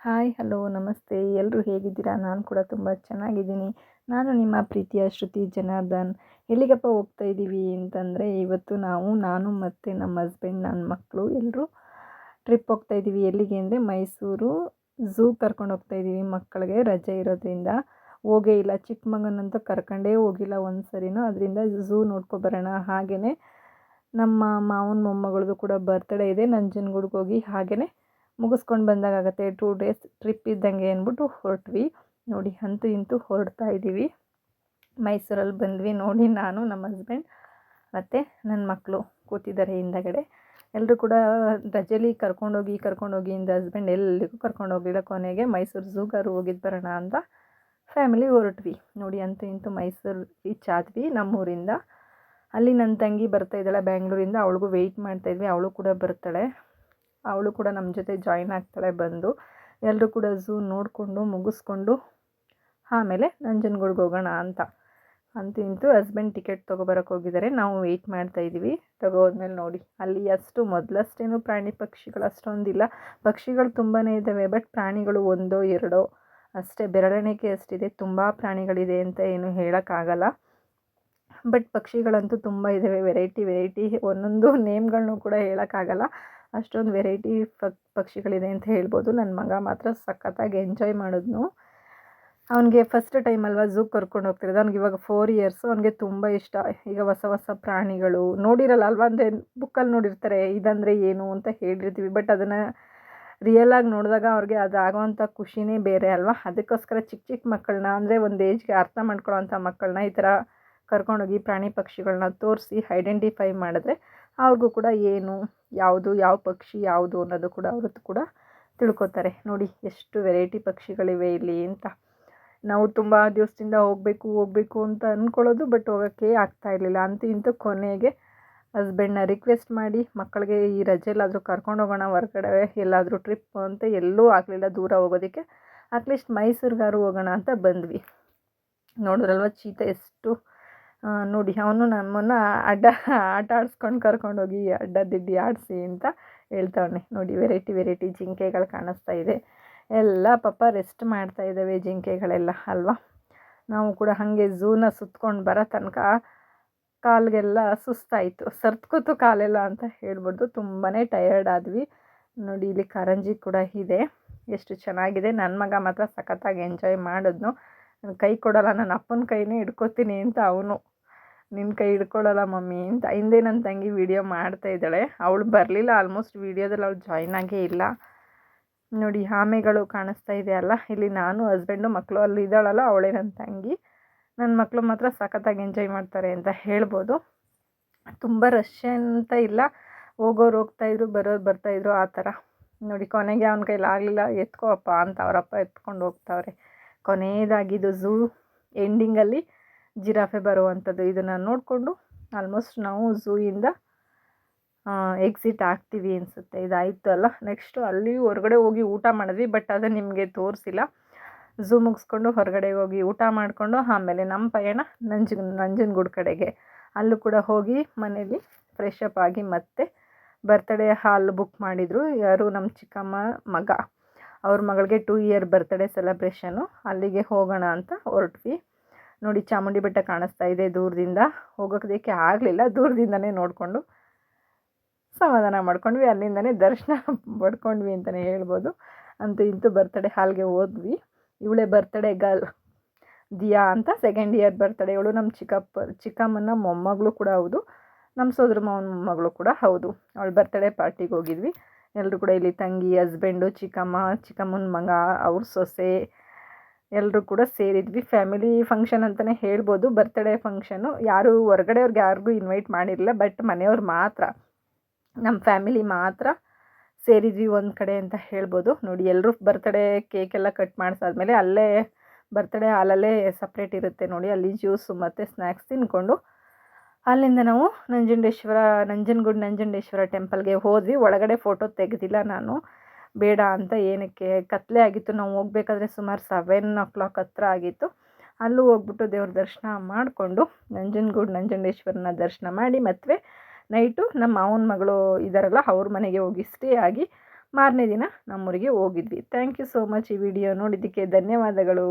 Hi hello ನಮಸ್ತೆ ಎಲ್ಲರೂ ಹೇಗಿದ್ದೀರಾ? ನಾನು ಕೂಡ ತುಂಬ ಚೆನ್ನಾಗಿದ್ದೀನಿ. ನಾನು ನಿಮ್ಮ ಪ್ರೀತಿಯ ಶ್ರುತಿ ಜನಾರ್ದನ್. ಎಲ್ಲಿಗಪ್ಪ ಹೋಗ್ತಾ ಇದ್ದೀವಿ ಅಂತಂದರೆ, ಇವತ್ತು ನಾನು ಮತ್ತು ನಮ್ಮ ಹಸ್ಬೆಂಡ್, ನನ್ನ ಮಕ್ಕಳು ಎಲ್ಲರೂ ಟ್ರಿಪ್ ಹೋಗ್ತಾ ಇದ್ದೀವಿ. ಎಲ್ಲಿಗೆ ಅಂದರೆ ಮೈಸೂರು ಝೂ ಕರ್ಕೊಂಡು ಹೋಗ್ತಾ ಇದ್ದೀವಿ. ಮಕ್ಕಳಿಗೆ ರಜೆ ಇರೋದ್ರಿಂದ ಹೋಗೇ ಇಲ್ಲ. ಚಿಕ್ಕಮಗನಂತೂ ಕರ್ಕೊಂಡೇ ಹೋಗಿಲ್ಲ ಒಂದು ಸರಿನೂ. ಅದರಿಂದ ಝೂ ನೋಡ್ಕೊಬರೋಣ. ಹಾಗೆಯೇ ನಮ್ಮ ಮಾವನ ಮೊಮ್ಮಗಳದು ಕೂಡ ಬರ್ತ್ಡೇ ಇದೆ. ನಂಜನಗೂಡಿಗೆ ಹೋಗಿ ಹಾಗೆಯೇ ಮುಗಿಸ್ಕೊಂಡು ಬಂದಾಗತ್ತೆ. 2 ಡೇಸ್ ಟ್ರಿಪ್ ಇದ್ದಂಗೆ ಅಂದ್ಬಿಟ್ಟು ಹೊರಟ್ವಿ. ನೋಡಿ ಅಂತೂ ಇಂತೂ ಹೊರಡ್ತಾ ಇದ್ದೀವಿ. ಮೈಸೂರಲ್ಲಿ ಬಂದ್ವಿ. ನೋಡಿ ನಾನು, ನಮ್ಮ ಹಸ್ಬೆಂಡ್ ಮತ್ತು ನನ್ನ ಮಕ್ಕಳು ಕೂತಿದ್ದಾರೆ ಹಿಂದಗಡೆ. ಎಲ್ಲರೂ ಕೂಡ ರಜೆಲಿ ಕರ್ಕೊಂಡೋಗಿ ಇಂದ ಹಸ್ಬೆಂಡ್ ಎಲ್ಲಿಗೂ ಕರ್ಕೊಂಡು ಹೋಗಲಿಲ್ಲ. ಕೊನೆಗೆ ಮೈಸೂರು ಝೂಗಾರು ಹೋಗಿದ್ದು ಬರೋಣ ಅಂತ ಫ್ಯಾಮಿಲಿ ಹೊರಟ್ವಿ. ನೋಡಿ ಅಂತೂ ಇಂತೂ ಮೈಸೂರು ರೀಚ್ ಆದ್ವಿ ನಮ್ಮೂರಿಂದ. ಅಲ್ಲಿ ನನ್ನ ತಂಗಿ ಬರ್ತಾ ಇದ್ದಾಳೆ ಬ್ಯಾಂಗ್ಳೂರಿಂದ. ಅವಳಿಗೂ ವೆಯ್ಟ್ ಮಾಡ್ತಾಯಿದ್ವಿ. ಅವಳು ಕೂಡ ಬರ್ತಾಳೆ. ಅವಳು ಕೂಡ ನಮ್ಮ ಜೊತೆ ಜಾಯಿನ್ ಆಗ್ತಾಳೆ ಬಂದು. ಎಲ್ಲರೂ ಕೂಡ ಝೂ ನೋಡಿಕೊಂಡು ಮುಗಿಸ್ಕೊಂಡು ಆಮೇಲೆ ನಂಜನಗೂಡಿಗೆ ಹೋಗೋಣ ಅಂತ. ಅಂತೂ ಇಂತೂ ಹಸ್ಬೆಂಡ್ ಟಿಕೆಟ್ ತೊಗೊಬರೋಕೆ ಹೋಗಿದ್ದಾರೆ. ನಾವು ವೆಯ್ಟ್ ಮಾಡ್ತಾಯಿದ್ದೀವಿ. ಹೋದ್ಮೇಲೆ ನೋಡಿ ಅಲ್ಲಿ ಅಷ್ಟು ಮೊದಲಷ್ಟೇನು ಪ್ರಾಣಿ ಪಕ್ಷಿಗಳು ಅಷ್ಟೊಂದಿಲ್ಲ. ಪಕ್ಷಿಗಳು ತುಂಬಾ ಇದ್ದಾವೆ, ಬಟ್ ಪ್ರಾಣಿಗಳು ಒಂದೋ ಎರಡೋ ಅಷ್ಟೇ, ಬೆರಳೆಣಿಕೆ ಅಷ್ಟಿದೆ. ತುಂಬ ಪ್ರಾಣಿಗಳಿದೆ ಅಂತ ಏನು ಹೇಳೋಕ್ಕಾಗಲ್ಲ. ಬಟ್ ಪಕ್ಷಿಗಳಂತೂ ತುಂಬ ಇದ್ದಾವೆ. ವೆರೈಟಿ ಒಂದೊಂದು ನೇಮ್ಗಳನ್ನೂ ಕೂಡ ಹೇಳೋಕ್ಕಾಗಲ್ಲ, ಅಷ್ಟೊಂದು ವೆರೈಟಿ ಪಕ್ಷಿಗಳಿದೆ ಅಂತ ಹೇಳ್ಬೋದು. ನನ್ನ ಮಗ ಮಾತ್ರ ಸಖತ್ತಾಗಿ ಎಂಜಾಯ್ ಮಾಡಿದ್ನು. ಅವನಿಗೆ ಫಸ್ಟ್ ಟೈಮ್ ಅಲ್ವಾ ಝೂ ಕರ್ಕೊಂಡು ಹೋಗ್ತಿರೋದು. ಅವ್ನಿಗೆ ಇವಾಗ 4 ಇಯರ್ಸು. ಅವನಿಗೆ ತುಂಬ ಇಷ್ಟ. ಈಗ ಹೊಸ ಪ್ರಾಣಿಗಳು ನೋಡಿರಲ್ಲ ಅಲ್ವಾ, ಅಂದರೆ ಬುಕ್ಕಲ್ಲಿ ನೋಡಿರ್ತಾರೆ ಇದಂದರೆ ಏನು ಅಂತ ಹೇಳಿರ್ತೀವಿ, ಬಟ್ ಅದನ್ನು ರಿಯಲಾಗಿ ನೋಡಿದಾಗ ಅವ್ರಿಗೆ ಅದಾಗೋವಂಥ ಖುಷಿನೇ ಬೇರೆ ಅಲ್ವಾ. ಅದಕ್ಕೋಸ್ಕರ ಚಿಕ್ಕ ಮಕ್ಕಳನ್ನ, ಅಂದರೆ ಒಂದು ಏಜ್ಗೆ ಅರ್ಥ ಮಾಡ್ಕೊಳ್ಳೋವಂಥ ಮಕ್ಕಳನ್ನ ಈ ಥರ ಕರ್ಕೊಂಡೋಗಿ ಪ್ರಾಣಿ ಪಕ್ಷಿಗಳನ್ನ ತೋರಿಸಿ ಐಡೆಂಟಿಫೈ ಮಾಡಿದ್ರೆ ಅವ್ರಿಗೂ ಕೂಡ ಏನು ಯಾವ ಪಕ್ಷಿ ಯಾವುದು ಅನ್ನೋದು ಕೂಡ ಅವರು ಕೂಡ ತಿಳ್ಕೊತಾರೆ. ನೋಡಿ ಎಷ್ಟು ವೆರೈಟಿ ಪಕ್ಷಿಗಳಿವೆ ಇಲ್ಲಿ ಅಂತ. ನಾವು ತುಂಬ ದಿವಸದಿಂದ ಹೋಗಬೇಕು ಅಂತ ಅಂದ್ಕೊಳ್ಳೋದು, ಬಟ್ ಹೋಗೋಕ್ಕೆ ಆಗ್ತಾಯಿರಲಿಲ್ಲ. ಅಂತೂ ಇಂತೂ ಕೊನೆಗೆ ಹಸ್ಬೆಂಡ್ನ ರಿಕ್ವೆಸ್ಟ್ ಮಾಡಿ ಮಕ್ಕಳಿಗೆ ಈ ರಜೆಲ್ಲಾದರೂ ಕರ್ಕೊಂಡೋಗೋಣ ಹೊರಗಡೆ ಎಲ್ಲಾದರೂ ಟ್ರಿಪ್ ಅಂತ. ಎಲ್ಲೂ ಆಗಲಿಲ್ಲ ದೂರ ಹೋಗೋದಕ್ಕೆ. ಅಟ್ಲೀಸ್ಟ್ ಮೈಸೂರಿಗಾರು ಹೋಗೋಣ ಅಂತ ಬಂದ್ವಿ. ನೋಡಿದ್ರಲ್ವ ಚೀತ ಎಷ್ಟು ನೋಡಿ, ಅವನು ನಮ್ಮನ್ನು ಆಟ ಆಡಿಸ್ಕೊಂಡು ಕರ್ಕೊಂಡೋಗಿ ಅಡ್ಡದಿಡ್ಡಿ ಆಡಿಸಿ ಅಂತ ಹೇಳ್ತಾವನೆ. ನೋಡಿ ವೆರೈಟಿ ಜಿಂಕೆಗಳು ಕಾಣಿಸ್ತಾ ಇದೆ. ಎಲ್ಲ ಪಾಪ ರೆಸ್ಟ್ ಮಾಡ್ತಾ ಇದ್ದಾವೆ ಜಿಂಕೆಗಳೆಲ್ಲ ಅಲ್ವಾ. ನಾವು ಕೂಡ ಹಾಗೆ ಝೂನ ಸುತ್ಕೊಂಡು ಬರೋ ತನಕ ಕಾಲಿಗೆಲ್ಲ ಸುಸ್ತಾಯಿತು, ಸರ್ತುಕೋತು ಕಾಲೆಲ್ಲ ಅಂತ ಹೇಳ್ಬೋದು. ತುಂಬಾ ಟಯರ್ಡ್ ಆದ್ವಿ. ನೋಡಿ ಇಲ್ಲಿ ಕಾರಂಜಿ ಕೂಡ ಇದೆ, ಎಷ್ಟು ಚೆನ್ನಾಗಿದೆ. ನನ್ನ ಮಗ ಮಾತ್ರ ಸಖತ್ತಾಗಿ ಎಂಜಾಯ್ ಮಾಡಿದ್ನು. ಕೈ ಕೊಡೋಲ್ಲ, ನನ್ನ ಅಪ್ಪನ ಕೈನೇ ಹಿಡ್ಕೊತೀನಿ ಅಂತ ಅವನು. ನಿನ್ನ ಕೈ ಹಿಡ್ಕೊಳ್ಳಲ್ಲ ಮಮ್ಮಿ ಅಂತ. ಹಿಂದೆ ನನ್ನ ತಂಗಿ ವೀಡಿಯೋ ಮಾಡ್ತಾ ಇದ್ದಾಳೆ. ಅವಳು ಬರಲಿಲ್ಲ, ಆಲ್ಮೋಸ್ಟ್ ವೀಡಿಯೋದಲ್ಲಿ ಅವಳು ಜಾಯ್ನ್ ಆಗೇ ಇಲ್ಲ. ನೋಡಿ ಆಮೆಗಳು ಕಾಣಿಸ್ತಾ ಇದೆ ಅಲ್ಲ, ಇಲ್ಲಿ ನಾನು ಹಸ್ಬೆಂಡು ಮಕ್ಕಳು, ಅಲ್ಲಿ ಇದ್ದಾಳಲ್ಲ ಅವಳೇ ನನ್ನ ತಂಗಿ. ನನ್ನ ಮಕ್ಕಳು ಮಾತ್ರ ಸಖತ್ತಾಗಿ ಎಂಜಾಯ್ ಮಾಡ್ತಾರೆ ಅಂತ ಹೇಳ್ಬೋದು. ತುಂಬ ರಶ್ ಅಂತ ಇಲ್ಲ, ಹೋಗೋರು ಹೋಗ್ತಾಯಿದ್ರು, ಬರೋರು ಬರ್ತಾಯಿದ್ರು ಆ ಥರ. ನೋಡಿ ಕೊನೆಗೆ ಅವನ ಕೈಲಿ ಆಗಲಿಲ್ಲ, ಎತ್ಕೋ ಅಪ್ಪ ಅಂತ ಅವರಪ್ಪ ಎತ್ಕೊಂಡು ಹೋಗ್ತಾವ್ರೆ. ಕೊನೆಯದಾಗಿದ್ದು ಝೂ ಎಂಡಿಂಗಲ್ಲಿ ಜಿರಾಫೆ ಬರುವಂಥದ್ದು. ಇದನ್ನು ನೋಡಿಕೊಂಡು ಆಲ್ಮೋಸ್ಟ್ ನಾವು ಝೂಯಿಂದ ಎಕ್ಸಿಟ್ ಆಗ್ತೀವಿ ಅನಿಸುತ್ತೆ. ಇದಾಯಿತು ಅಲ್ಲ. ನೆಕ್ಸ್ಟು ಅಲ್ಲಿ ಹೊರಗಡೆ ಹೋಗಿ ಊಟ ಮಾಡಿದ್ವಿ, ಬಟ್ ಅದು ನಿಮಗೆ ತೋರಿಸಿಲ್ಲ. ಝೂ ಮುಗಿಸ್ಕೊಂಡು ಹೊರಗಡೆ ಹೋಗಿ ಊಟ ಮಾಡಿಕೊಂಡು ಆಮೇಲೆ ನಮ್ಮ ಪಯಣ ನಂಜನಗೂಡು ಕಡೆಗೆ. ಅಲ್ಲೂ ಕೂಡ ಹೋಗಿ ಮನೇಲಿ ಫ್ರೆಶ್ ಅಪ್ ಆಗಿ ಮತ್ತೆ ಬರ್ತ್ಡೇ ಹಾಲ್ ಬುಕ್ ಮಾಡಿದರು. ಯಾರು ನಮ್ಮ ಚಿಕ್ಕಮ್ಮ ಮಗ, ಅವ್ರ ಮಗಳಿಗೆ 2 ಇಯರ್ ಬರ್ತ್ಡೇ ಸೆಲೆಬ್ರೇಷನು. ಅಲ್ಲಿಗೆ ಹೋಗೋಣ ಅಂತ ಹೊರಟ್ವಿ. ನೋಡಿ ಚಾಮುಂಡಿ ಬೆಟ್ಟ ಕಾಣಿಸ್ತಾ ಇದೆ ದೂರದಿಂದ. ಹೋಗೋದಕ್ಕೆ ಆಗಲಿಲ್ಲ, ದೂರದಿಂದನೇ ನೋಡಿಕೊಂಡು ಸಮಾಧಾನ ಮಾಡ್ಕೊಂಡ್ವಿ. ಅಲ್ಲಿಂದನೇ ದರ್ಶನ ಪಡ್ಕೊಂಡ್ವಿ ಅಂತಲೇ ಹೇಳ್ಬೋದು. ಅಂತೂ ಇಂತೂ ಬರ್ತ್ಡೇ ಹಾಲ್ಗೆ ಹೋದ್ವಿ. ಇವಳೇ ಬರ್ತ್ಡೇ ಗರ್ಲ್ ದಿಯಾ ಅಂತ, 2nd ಇಯರ್ ಬರ್ತ್ಡೇ. ಇವಳು ನಮ್ಮ ಚಿಕ್ಕಮ್ಮನ ಮೊಮ್ಮಗಳು ಕೂಡ ಹೌದು, ನಮ್ಮ ಸೋದರ ಮಾವನ ಮೊಮ್ಮಗಳು ಕೂಡ ಹೌದು. ಅವಳು ಬರ್ತ್ಡೇ ಪಾರ್ಟಿಗೆ ಹೋಗಿದ್ವಿ. ಎಲ್ಲರೂ ಕೂಡ ಇಲ್ಲಿ ತಂಗಿ, ಹಸ್ಬೆಂಡು, ಚಿಕ್ಕಮ್ಮನ ಮಗ, ಅವ್ರ ಸೊಸೆ ಎಲ್ಲರೂ ಕೂಡ ಸೇರಿದ್ವಿ. ಫ್ಯಾಮಿಲಿ ಫಂಕ್ಷನ್ ಅಂತಲೇ ಹೇಳ್ಬೋದು. Birthday function. ಯಾರು ಹೊರಗಡೆಯವ್ರಿಗೆ ಯಾರಿಗೂ ಇನ್ವೈಟ್ ಮಾಡಿರಲಿಲ್ಲ, ಬಟ್ ಮನೆಯವ್ರು ಮಾತ್ರ, ನಮ್ಮ ಫ್ಯಾಮಿಲಿ ಮಾತ್ರ ಸೇರಿದ್ವಿ ಒಂದು ಕಡೆ ಅಂತ ಹೇಳ್ಬೋದು. ನೋಡಿ ಎಲ್ಲರೂ ಬರ್ತ್ಡೇ ಕೇಕೆಲ್ಲ ಕಟ್ ಮಾಡಿಸಾದ್ಮೇಲೆ ಅಲ್ಲೇ ಬರ್ತ್ಡೇ ಹಾಲಲ್ಲೇ ಸಪ್ರೇಟ್ ಇರುತ್ತೆ ನೋಡಿ, ಅಲ್ಲಿ ಜ್ಯೂಸು ಮತ್ತು ಸ್ನ್ಯಾಕ್ಸ್ ತಿನ್ಕೊಂಡು ಅಲ್ಲಿಂದ ನಾವು ನಂಜನಗೂಡು ಟೆಂಪಲ್ಗೆ ಹೋದ್ವಿ. ಒಳಗಡೆ ಫೋಟೋ ತೆಗೆದಿಲ್ಲ ನಾನು, ಬೇಡ ಅಂತ. ಏನಕ್ಕೆ, ಕತ್ಲೆ ಆಗಿತ್ತು. ನಾವು ಹೋಗ್ಬೇಕಾದ್ರೆ ಸುಮಾರು 7 o'clock ಹತ್ರ ಆಗಿತ್ತು. ಅಲ್ಲೂ ಹೋಗ್ಬಿಟ್ಟು ದೇವ್ರ ದರ್ಶನ ಮಾಡಿಕೊಂಡು ನಂಜನಗೂಡು ದರ್ಶನ ಮಾಡಿ ಮತ್ತೆ ನೈಟು ನಮ್ಮ ಮಾವನ ಮಗಳು ಇದ್ದಾರಲ್ಲ ಅವ್ರ ಮನೆಗೆ ಹೋಗಿ ಸ್ಟೇ ಆಗಿ ಮಾರನೇ ದಿನ ನಮ್ಮೂರಿಗೆ ಹೋಗಿದ್ವಿ. ಥ್ಯಾಂಕ್ ಯು ಸೋ ಮಚ್ ಈ ವಿಡಿಯೋ ನೋಡಿದ್ದಕ್ಕೆ ಧನ್ಯವಾದಗಳು.